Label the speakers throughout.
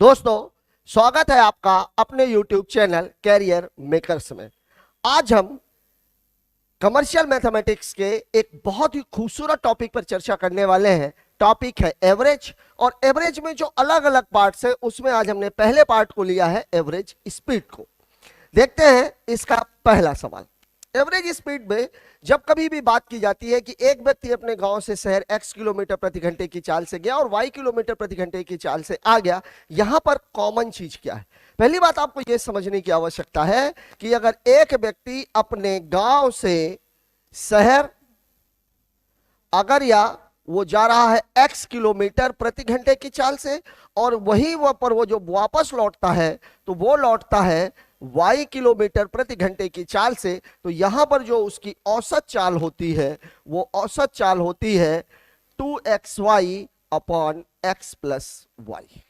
Speaker 1: दोस्तों, स्वागत है आपका अपने YouTube चैनल कैरियर मेकर्स में। आज हम कमर्शियल मैथमेटिक्स के एक बहुत ही खूबसूरत टॉपिक पर चर्चा करने वाले हैं। टॉपिक है एवरेज, और एवरेज में जो अलग अलग पार्ट्स है उसमें आज हमने पहले पार्ट को लिया है एवरेज स्पीड को। देखते हैं इसका पहला सवाल। एवरेज स्पीड में जब कभी भी बात की जाती है कि एक व्यक्ति अपने गांव से शहर x किलोमीटर प्रति घंटे की चाल से गया और y किलोमीटर प्रति घंटे की चाल से आ गया, यहां पर कॉमन चीज क्या है? पहली बात आपको यह समझने की आवश्यकता है कि अगर एक व्यक्ति अपने गांव से शहर अगर या वो जा रहा है x किलोमीटर प्रति घंटे की चाल से और वही वहां पर वो जो वापस लौटता है तो वो लौटता है y किलोमीटर प्रति घंटे की चाल से, तो यहां पर जो उसकी औसत चाल होती है वो औसत चाल होती है 2xy upon x plus y.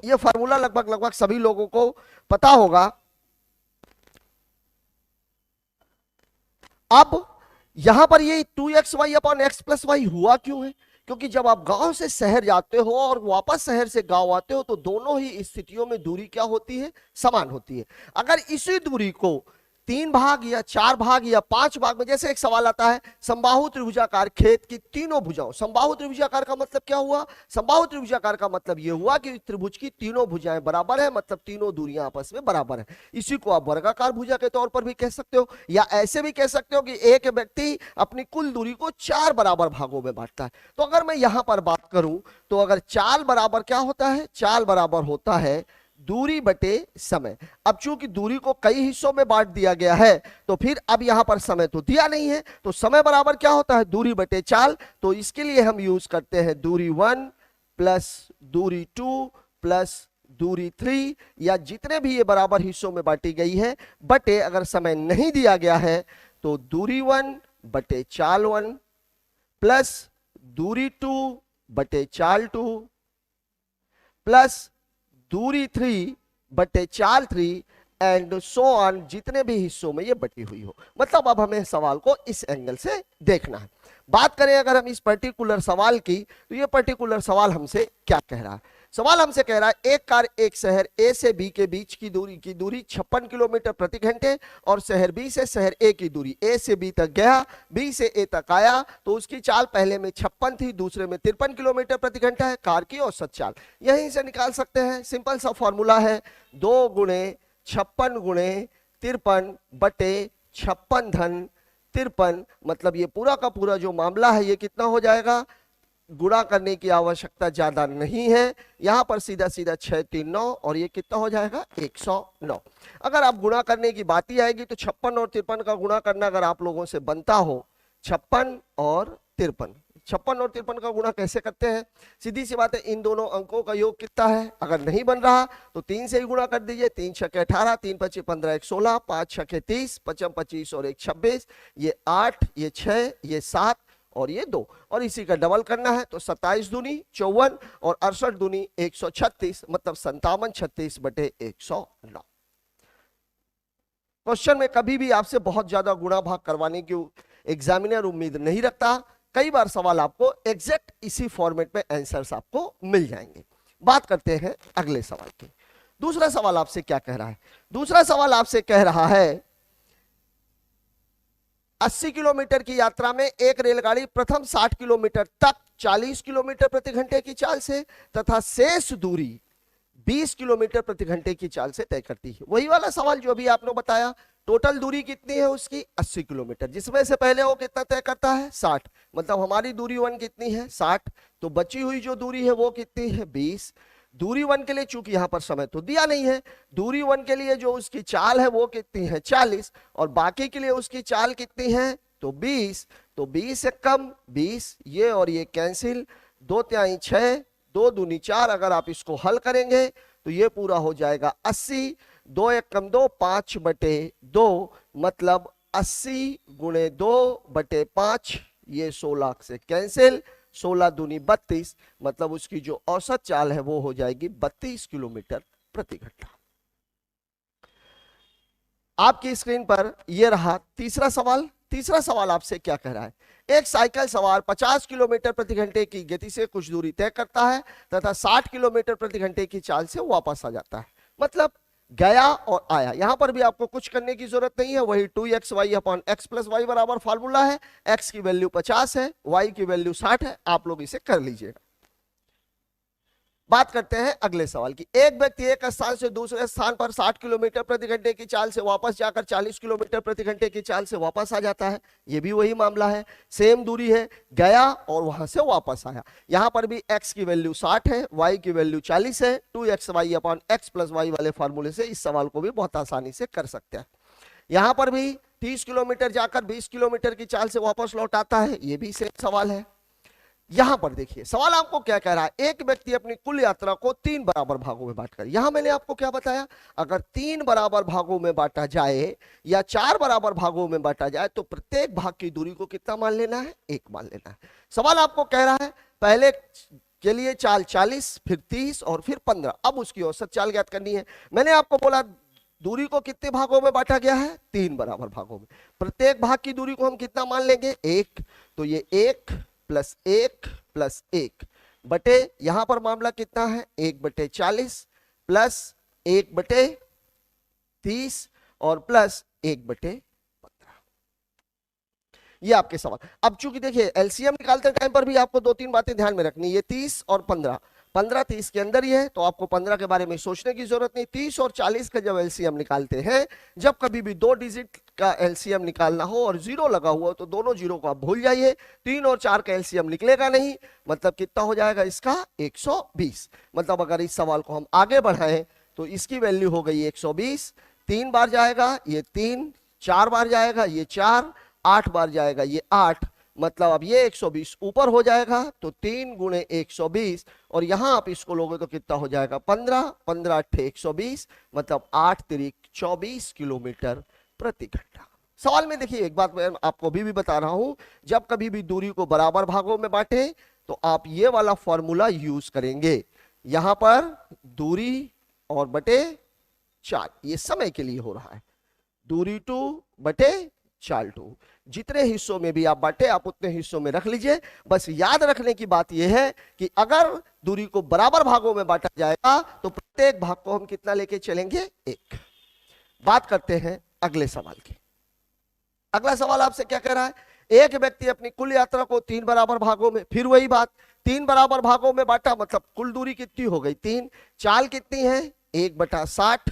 Speaker 1: ये फार्मूला लगभग सभी लोगों को पता होगा। अब यहां पर ये 2xy upon x plus Y हुआ क्यों है? क्योंकि जब आप गांव से शहर जाते हो और वापस शहर से गांव आते हो तो दोनों ही स्थितियों में दूरी क्या होती है? समान होती है। अगर इसी दूरी को 3 भाग या 4 भाग या 5 भाग में, जैसे एक सवाल आता है समबाहु त्रिभुजाकार खेत की तीनों भुजाओं, समबाहु त्रिभुजाकार का मतलब क्या हुआ? समबाहु त्रिभुजाकार का मतलब यह हुआ कि त्रिभुज की तीनों भुजाएं बराबर है, मतलब तीनों दूरियां आपस में बराबर है। इसी को आप वर्गाकार भुजा के तौर पर भी कह सकते हो, या ऐसे भी कह सकते हो कि एक व्यक्ति अपनी कुल दूरी को 4 बराबर भागों में बांटता है। तो अगर मैं यहां पर बात करूं तो अगर चाल बराबर क्या होता है? चाल बराबर होता है दूरी बटे समय। अब चूंकि दूरी को कई हिस्सों में बांट दिया गया है तो फिर अब यहां पर समय तो दिया नहीं है, तो समय बराबर क्या होता है? दूरी बटे चाल। तो इसके लिए हम यूज करते हैं दूरी 1 प्लस दूरी 2 प्लस दूरी 3, या जितने भी ये बराबर हिस्सों में बांटी गई है, बटे अगर समय नहीं दिया गया है तो दूरी 1 बटे चाल 1 प्लस दूरी 2 बटे चाल 2 प्लस दूरी 3 बटे चाल 3 एंड सो ऑन, जितने भी हिस्सों में ये बटी हुई हो। मतलब अब हमें सवाल को इस एंगल से देखना है। बात करें अगर हम इस पर्टिकुलर सवाल की, तो ये पर्टिकुलर सवाल हमसे क्या कह रहा है? सवाल हमसे कह रहा है एक कार एक शहर ए से बी के बीच की दूरी 56 किलोमीटर प्रति घंटे और शहर बी से शहर ए की दूरी ए से बी तक गया, बी से ए तक आया, तो उसकी चाल पहले में 56 थी, दूसरे में 53 किलोमीटर प्रति घंटा है। कार की औसत चाल यहीं से निकाल सकते हैं। सिंपल सा फॉर्मूला है 2 गुणे 56 गुणे 53 बटे 56 धन 53, मतलब ये पूरा का पूरा जो मामला है ये कितना हो जाएगा? गुणा करने की आवश्यकता ज्यादा नहीं है, यहां पर सीधा सीधा 6 3 9 और ये कितना हो जाएगा? 109। अगर आप गुणा करने की बात ही आएगी तो 56 और 53 का गुणा करना अगर आप लोगों से बनता हो, 56 और 53, 56 और 53 का गुणा कैसे करते हैं? सीधी सी बात है, इन दोनों अंकों का योग कितना है? अगर नहीं बन रहा तो 3 से ही गुणा कर दीजिए। 3 छके 18, 3 पच्चीस 15, 1 16, 5 छके 30, 55 25 और 1 26, ये 8, ये 6, ये 7 और ये 2, और इसी का डबल करना है तो 27 दूनी 54 और 68 दूनी 136, मतलब 57 36 बटे 109। क्वेश्चन में कभी भी आपसे बहुत ज्यादा गुणा भाग करवाने की एग्जामिनर उम्मीद नहीं रखता। कई बार सवाल आपको एग्जैक्ट इसी फॉर्मेट में आंसर्स आपको मिल जाएंगे। बात करते हैं अगले सवाल की। दूसरा सवाल आपसे क्या कह रहा है? दूसरा सवाल आपसे कह रहा है 80 किलोमीटर की यात्रा में एक रेलगाड़ी प्रथम 60 किलोमीटर तक 40 किलोमीटर प्रति घंटे की चाल से तथा शेष दूरी 20 किलोमीटर प्रति घंटे की चाल से तय करती है। वही वाला सवाल जो अभी आपने बताया। टोटल दूरी कितनी है उसकी? 80 किलोमीटर, जिसमें से पहले वो कितना तय करता है? 60, मतलब हमारी दूरी 1 कितनी है? 60, तो बची हुई जो दूरी है वो कितनी है? 20। दूरी 1 के लिए चूंकि यहां पर समय तो दिया नहीं है, दूरी 1 के लिए जो उसकी चाल है वो कितनी है? 40, और बाकी के लिए उसकी चाल कितनी है? तो 20। तो 20 से कम 20, ये और ये कैंसिल, 2 तिहाई 6, 2 दूनी 4, अगर आप इसको हल करेंगे तो ये पूरा हो जाएगा 80, 2 1 कम 2, 5 बटे 2, मतलब 80 गुणे 2 बटे 5, ये 16 से कैंसिल, 16 दूनी 32, मतलब उसकी जो औसत चाल है वो हो जाएगी 32 किलोमीटर प्रति घंटा। आपकी स्क्रीन पर यह रहा तीसरा सवाल। तीसरा सवाल आपसे क्या कह रहा है, एक साइकिल सवार 50 किलोमीटर प्रति घंटे की गति से कुछ दूरी तय करता है तथा 60 किलोमीटर प्रति घंटे की चाल से वापस आ जाता है। मतलब गया और आया। यहां पर भी आपको कुछ करने की जरूरत नहीं है, वही 2xy upon x plus y बराबर फॉर्मूला है। x की वैल्यू 50 है, y की वैल्यू 60 है, आप लोग इसे कर लीजिएगा। बात करते हैं अगले सवाल की। एक व्यक्ति एक स्थान से दूसरे स्थान पर 60 किलोमीटर प्रति घंटे की चाल से वापस जाकर 40 किलोमीटर प्रति घंटे की चाल से वापस आ जाता है। यह भी वही मामला है, सेम दूरी है, गया और वहां से वापस आया। यहां पर भी x की वैल्यू 60 है, y की वैल्यू 40 है। 2xy upon x plus Y वाले फॉर्मूले से इस सवाल को भी बहुत आसानी से कर सकते हैं। यहां पर भी 30 किलोमीटर जाकर 20 किलोमीटर की चाल से वापस लौट आता है। यह भी सेम सवाल है। यहां पर देखिए सवाल आपको क्या कह रहा है, एक व्यक्ति अपनी कुल यात्रा को 3 बराबर भागों में बांटकर, यहां मैंने आपको क्या बताया, अगर 3 बराबर भागों में बांटा जाए या 4 बराबर भागों में बांटा जाए तो प्रत्येक भाग की दूरी को कितना मान लेना है, 1 मान लेना है। सवाल आपको कह रहा है पहले के लिए चाल 40, फिर 30 और फिर 15, अब उसकी औसत चाल ज्ञात करनी है। मैंने आपको बोला दूरी को कितने भागों में बांटा गया है, 3 बराबर भागों में। प्रत्येक भाग की दूरी को हम कितना मान लेंगे, 1। तो ये 1 प्लस 1 प्लस 1 बटे, यहां पर मामला कितना है, 1/40 प्लस 1/30 और प्लस 1/15। ये आपके सवाल। अब चूंकि देखिए एलसीएम निकालते टाइम पर भी आपको 2-3 बातें ध्यान में रखनी है। ये 30 और 15, 15-30 के अंदर ही है, तो आपको 15 के बारे में सोचने की जरूरत नहीं। 30 और 40 का जब एलसीएम निकालते हैं, जब कभी भी 2 डिजिट का एलसीएम निकालना हो और 0 लगा हुआ तो दोनों 0 को आप भूल जाइए। 3 और 4 का एलसीएम निकलेगा नहीं, मतलब कितना हो जाएगा इसका, 120। मतलब अगर इस सवाल को हम आगे बढ़ाएं तो इसकी वैल्यू हो गई 120। 3 बार जाएगा ये 3, 4 बार जाएगा ये 4, 8 बार जाएगा ये 8, मतलब अब ये 120 ऊपर हो जाएगा तो 3 गुणे 120, और यहां आप इसको लोगे तो कितना हो जाएगा, 15, 15 8 120, मतलब 8 तिरिक 24 किलोमीटर प्रति घंटा। सवाल में देखिए एक बात मैं आपको अभी भी बता रहा हूं, जब कभी भी दूरी को बराबर भागों में बांटे तो आप ये वाला फॉर्मूला यूज करेंगे। यहां पर दूरी और बटे चाल, ये समय के लिए हो रहा है, दूरी 2 बटे चाल 2। जितने हिस्सों में भी आप बांटे आप उतने हिस्सों में रख लीजिए। बस याद रखने की बात यह है कि अगर दूरी को बराबर भागों में बांटा जाएगा तो प्रत्येक भाग को हम कितना लेके चलेंगे, 1। बात करते हैं अगले सवाल की। अगला सवाल आपसे क्या कह रहा है, एक व्यक्ति अपनी कुल यात्रा को 3 बराबर भागों में, फिर वही बात, 3 बराबर भागों में बांटा, मतलब कुल दूरी कितनी हो गई 3, चाल कितनी है 1/60,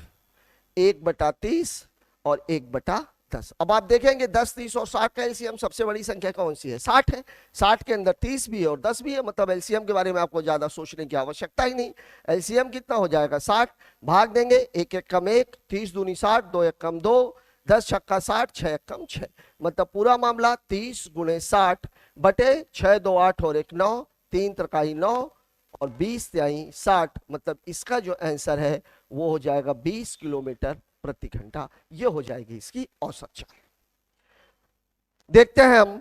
Speaker 1: 1/30 और 1/10। अब आप देखेंगे 10, 30 और 60 का एलसीएम सबसे बड़ी संख्या कौन सी है, 60 है। 60 के अंदर 30 भी है और 10 भी है, मतलब एलसीएम के बारे में आपको ज्यादा सोचने की आवश्यकता ही नहीं। एलसीएम कितना हो जाएगा 60, भाग देंगे 1 1 कम 1, 30 दूनी 60, 2 1 कम 2, 10 छक्का 60, 6 1 कम 6, मतलब पूरा मामला 30 गुणे 60 बटे 6 2 8 और 1 9, 3 त्रिकाई 9 और 20 तिहाई 60, मतलब इसका जो आंसर है वो हो जाएगा 20 किलोमीटर प्रति घंटा। ये हो जाएगी इसकी औसत चाल। देखते हैं हम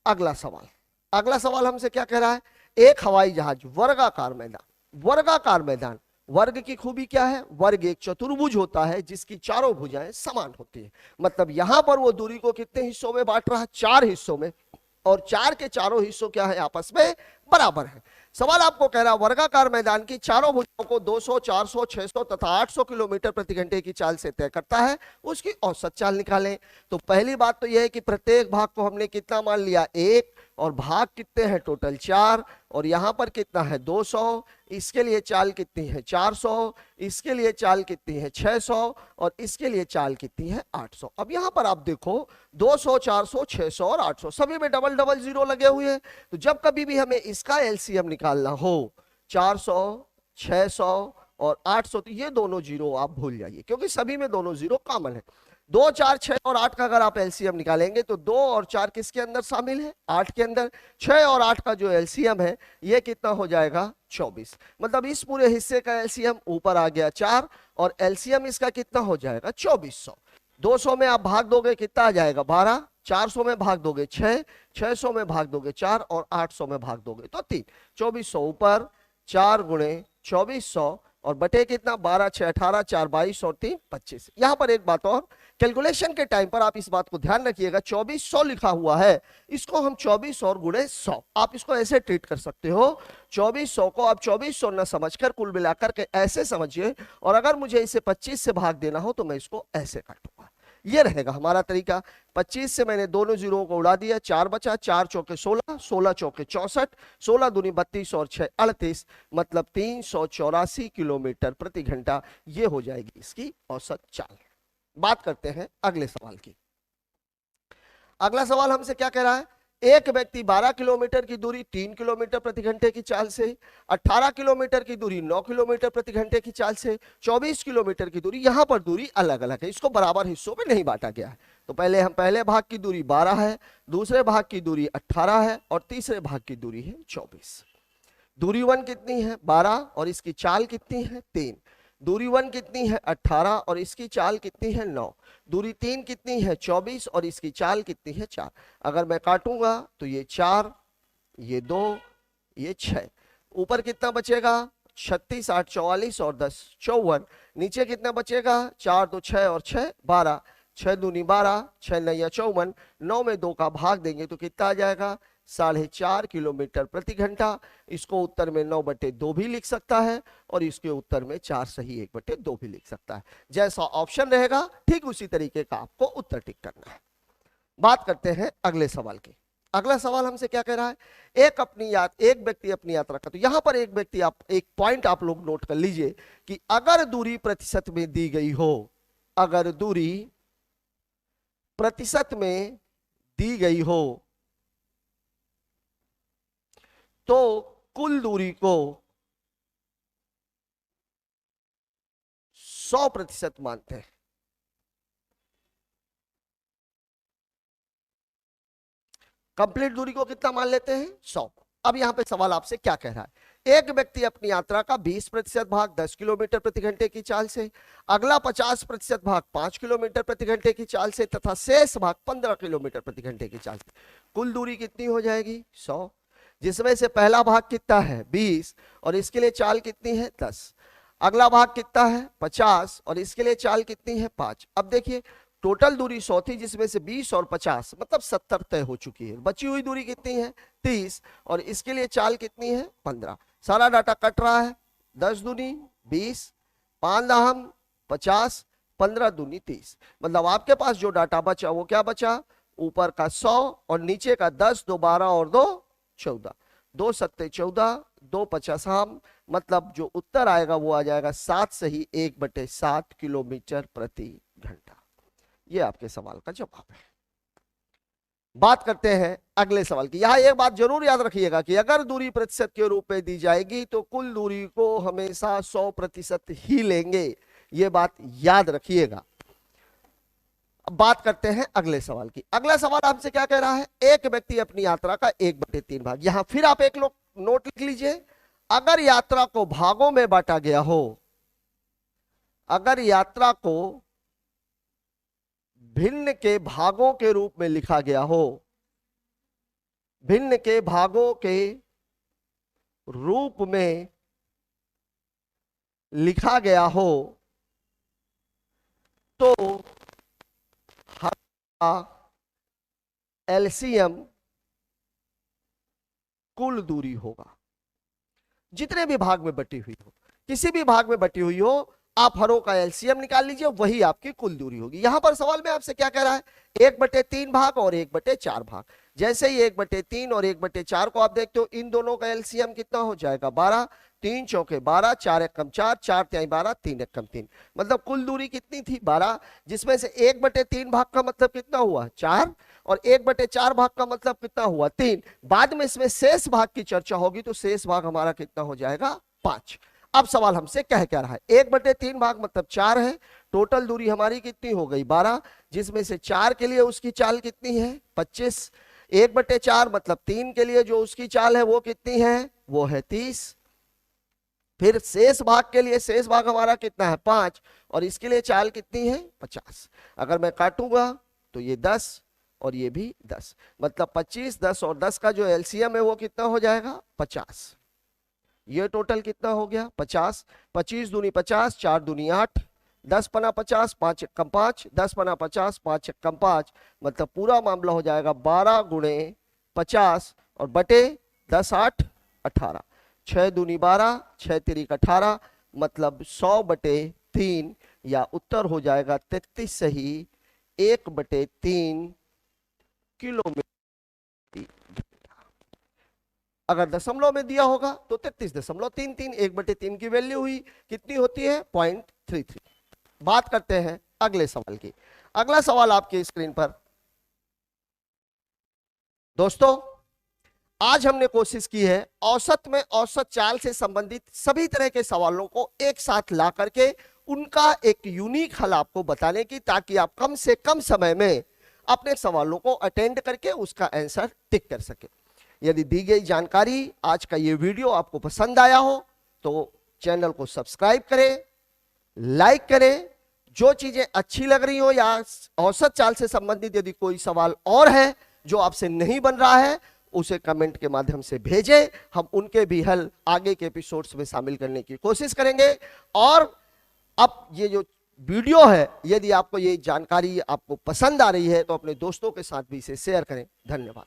Speaker 1: अगला सवाल। अगला सवाल हमसे क्या कह रहा है, एक हवाई जहाज वर्गाकार मैदान, वर्गाकार मैदान, वर्ग की खूबी क्या है, वर्ग एक चतुर्भुज होता है जिसकी चारों भुजाएं समान होती है। मतलब यहां पर वो दूरी को कितने हिस्सों में बांट रहा है, 4 हिस्सों में, और 4 के चारों हिस्सों क्या है, आपस में बराबर है। सवाल आपको कह रहा है वर्गाकार मैदान की चारों भुजाओं को 200, 400, 600 तथा 800 किलोमीटर प्रति घंटे की चाल से तय करता है, उसकी औसत चाल निकालें। तो पहली बात तो यह है कि प्रत्येक भाग को हमने कितना मान लिया, 1, और भाग कितने हैं टोटल 4, और यहां पर कितना है 200, इसके लिए चाल कितनी है 400, इसके लिए चाल कितनी है 600 और इसके लिए चाल कितनी है 800। अब यहां पर आप देखो 200, 400, 600 और 800 सभी में डबल डबल जीरो लगे हुए हैं। तो जब कभी भी हमें इसका एलसीएम निकालना हो 400, 600 और 800, तो ये दोनों जीरो आप भूल जाइए क्योंकि सभी में दोनों जीरो कॉमन है। 2, 4, 6 और 8 का अगर आप एलसीएम निकालेंगे तो 2 और 4 किसके अंदर शामिल है, 8 के अंदर। 6 और 8 का जो एलसीएम है ये कितना हो जाएगा 24, मतलब इस पूरे हिस्से का एलसीएम ऊपर आ गया 4 और एलसीएम इसका कितना हो जाएगा 2400। 200 में आप भाग दोगे कितना आ जाएगा 12, 400 में भाग दोगे 6, 600 में भाग दोगे 4 और 800 में भाग दोगे तो 3। 2400 ऊपर 4 गुणे 2400 और बटे कितना 12 6 18 4 22 और 3 25। यहां पर एक बात और, कैलकुलेशन के टाइम पर आप इस बात को ध्यान रखिएगा, 2400 लिखा हुआ है, इसको हम 24 और गुणे 100, आप इसको ऐसे ट्रीट कर सकते हो। 2400 को आप 2400 न समझकर कुल मिलाकर के ऐसे समझिए, और अगर मुझे इसे 25 से भाग देना हो तो मैं इसको ऐसे काटूंगा। ये रहेगा हमारा तरीका। 25 से मैंने दोनों जीरो को उड़ा दिया, 4 बचा, 4 चौके 16, 16 चौके 64, 16 दूनी 32 और 6 38, मतलब 384 किलोमीटर प्रति घंटा। ये हो जाएगी इसकी औसत चाल। बात करते हैं अगले सवाल की। अगला सवाल हमसे क्या कह रहा है, एक व्यक्ति 12 किलोमीटर की दूरी 3 किलोमीटर प्रति घंटे की चाल से, 18 किलोमीटर की दूरी 9 किलोमीटर प्रति घंटे की चाल से, 24 किलोमीटर की दूरी, यहां पर दूरी अलग अलग है, इसको बराबर हिस्सों में नहीं बांटा गया है। तो पहले भाग की दूरी 12 है, दूसरे भाग की दूरी 18 है, और तीसरे भाग की दूरी है 24। दूरी 1 कितनी है 12, और इसकी चाल कितनी है 3। दूरी 1 कितनी है 18, और इसकी चाल कितनी है 9। दूरी 3 कितनी है 24, और इसकी चाल कितनी है 4। अगर मैं काटूंगा तो ये 4, ये 2, ये 6, ऊपर कितना बचेगा 36 8 44 और 10 54, नीचे कितना बचेगा 4 2 6 और 6 12, 6 दूनी 12, 6 नया 54, 9 में 2 का भाग देंगे तो कितना आ जाएगा 4.5 किलोमीटर प्रति घंटा। इसको उत्तर में 9/2 भी लिख सकता है, और इसके उत्तर में 4 सही 1/2 भी लिख सकता है। जैसा ऑप्शन रहेगा ठीक उसी तरीके का आपको उत्तर टिक करना है। बात करते हैं अगले सवाल की। अगला सवाल हमसे क्या कह रहा है, एक व्यक्ति अपनी यात्रा का, तो यहां पर एक पॉइंट आप लोग नोट कर लीजिए कि अगर दूरी प्रतिशत में दी गई हो, अगर दूरी प्रतिशत में दी गई हो तो कुल दूरी को 100% मानते हैं। कंप्लीट दूरी को कितना मान लेते हैं 100। अब यहां पे सवाल आपसे क्या कह रहा है, एक व्यक्ति अपनी यात्रा का 20% भाग 10 किलोमीटर प्रति घंटे की चाल से, अगला 50% भाग 5 किलोमीटर प्रति घंटे की चाल से, तथा शेष भाग 15 किलोमीटर प्रति घंटे की चाल से। कुल दूरी कितनी हो जाएगी 100, जिसमें से पहला भाग कितना है 20, और इसके लिए चाल कितनी है 10। अगला भाग कितना है 50, और इसके लिए चाल कितनी है 5। अब देखिए टोटल दूरी 100 थी, जिसमें से 20 और 50 मतलब 70 तय हो चुकी है। बची हुई दूरी कितनी है 30, और इसके लिए चाल कितनी है 15। सारा डाटा कट रहा है, 10 दूनी 20, 5 दहम 50, 15 दूनी 30, मतलब आपके पास जो डाटा बचा वो क्या बचा, ऊपर का 100 और नीचे का 10, 2 12 और 2 14, 2 7 14, 2 50 हम, मतलब जो उत्तर आएगा वो आ जाएगा 7 सही 1/7 किलोमीटर प्रति घंटा। ये आपके सवाल का जवाब है। बात करते हैं अगले सवाल की। यहां एक बात जरूर याद रखिएगा कि अगर दूरी प्रतिशत के रूप में दी जाएगी तो कुल दूरी को हमेशा 100% ही लेंगे, ये बात याद रखिएगा। अब बात करते हैं अगले सवाल की। अगला सवाल आपसे क्या कह रहा है, एक व्यक्ति अपनी यात्रा का 1/3 भाग, यहां फिर आप एक नोट लिख लीजिए, अगर यात्रा को भागों में बांटा गया हो, अगर यात्रा को भिन्न के भागों के रूप में लिखा गया हो, भिन्न के भागों के रूप में लिखा गया हो तो एलसीएम कुल दूरी होगा। जितने भी भाग में बटी हुई हो, किसी भी भाग में बटी हुई हो, आप हरों का एलसीएम निकाल लीजिए, वही आपकी कुल दूरी होगी। यहां पर सवाल में आपसे क्या कह रहा है, 1/3 भाग और 1/4 भाग। जैसे ही 1/3 और 1/4 को आप देखते हो, इन दोनों का एलसीएम कितना हो जाएगा 12, 3 चौके 12, 4 एकम 4, 4 तिहाई 12, 3 एकम 3, मतलब कुल दूरी कितनी थी 12, जिसमें से 1/3 भाग का मतलब कितना हुआ 4, और 1/4 भाग का मतलब कितना हुआ 3। बाद में इसमें शेष भाग की चर्चा होगी तो शेष भाग हमारा कितना हो जाएगा 5। अब सवाल हमसे कह क्या रहा है, 1/3 भाग मतलब 4 है, टोटल दूरी हमारी कितनी हो गई 12, जिसमें से 4 के लिए उसकी चाल कितनी है 25, 1/4 मतलब 3 के लिए जो उसकी चाल है वो कितनी है, वो है 30। फिर शेष भाग के लिए, शेष भाग हमारा कितना है 5, और इसके लिए चाल कितनी है 50। अगर मैं काटूंगा तो ये 10 और ये भी 10, मतलब 25, 10 और 10 का जो एलसीएम है वो कितना हो जाएगा 50। ये टोटल कितना हो गया 50, 25 दूनी 50, 4 दूनी 8, 10 पना 50, 5 एकम 5, 10 पना 50, 5 एकम 5, मतलब पूरा मामला हो जाएगा 12 गुणे 50 और बटे 10 8 18, 6 दूनी 12, 6 तिरिक 18, मतलब 100 बटे 3, या उत्तर हो जाएगा 33 सही 1/3 किलोमीटर। अगर दशमलव में दिया होगा तो 33.33, 1/3 की वैल्यू हुई, कितनी होती है 0.33। बात करते हैं अगले सवाल की। अगला सवाल आपकी स्क्रीन पर। दोस्तों, आज हमने कोशिश की है औसत में औसत चाल से संबंधित सभी तरह के सवालों को एक साथ ला करके उनका एक यूनिक हल आपको बताने की, ताकि आप कम से कम समय में अपने सवालों को अटेंड करके उसका आंसर टिक कर सके। यदि दी गई जानकारी, आज का ये वीडियो आपको पसंद आया हो तो चैनल को सब्सक्राइब करें, लाइक करें। जो चीजें अच्छी लग रही हो या औसत चाल से संबंधित यदि कोई सवाल और है जो आपसे नहीं बन रहा है, उसे कमेंट के माध्यम से भेजें। हम उनके भी हल आगे के एपिसोड्स में शामिल करने की कोशिश करेंगे। और अब ये जो वीडियो है, यदि आपको ये जानकारी आपको पसंद आ रही है तो अपने दोस्तों के साथ भी इसे शेयर करें। धन्यवाद।